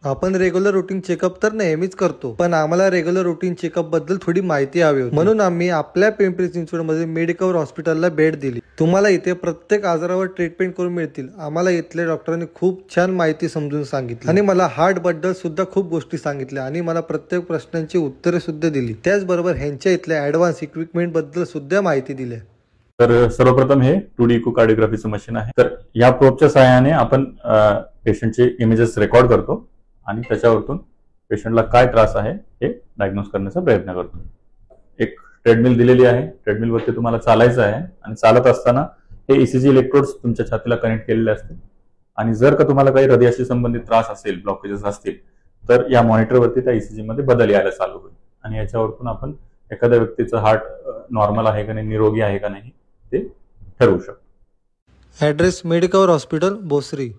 आपण regular routine checkup तर नेहमीच करतो, पण आम्हाला रेग्युलर रुटीन चेकअप बद्दल थोडी माहिती हवी होती. म्हणून आम्ही आपल्या पिंपरी चिंचवडमध्ये मेडिकवर हॉस्पिटलला भेट दिली. तुम्हाला इथे प्रत्येक आजारावर ट्रीटमेंट करून मिळतील. आम्हाला इथल्या डॉक्टरांनी खूप छान माहिती समजून सांगितली आणि मला हार्ट बद्दल सुद्धा खूप गोष्टी सांगितल्या आणि मला प्रत्येक प्रश्नांची उत्तरे सुद्धा दिली. त्याचबरोबर ह्यांच्या इथल्या ऍडव्हान्स इक्विपमेंट बद्दल सुद्धा माहिती दिली. तर सर्वप्रथम हे 2D इकोकार्डिओग्राफीचं मशीन आहे. तर या प्रोबच्या सहाय्याने आपण पेशंटचे इमेजेस रेकॉर्ड करतो आणि त्याच्यावरतून पेशंटला काय त्रास आहे हे डायग्नोज करण्याचा प्रयत्न करतो. एक ट्रेडमिल दिलेली आहे. ट्रेडमिलवरती तुम्हाला चालायचं आहे आणि चालत असताना हे ईसीजी इलेक्ट्रोड्स तुमच्या छातीला कनेक्ट केलेले असतील आणि जर का तुम्हाला काही हृदयाशी संबंधित त्रास असेल, ब्लॉकेजेस असतील, तर या मॉनिटरवरती त्या ईसीजी मध्ये बदल यायला चालू होईल आणि याच्यावरतून आपण एखाद्या व्यक्तीचं हार्ट नॉर्मल आहे का नाही, निरोगी आहे का नाही ते ठरवू शकतो. Address Medicover hospital, Bhosari.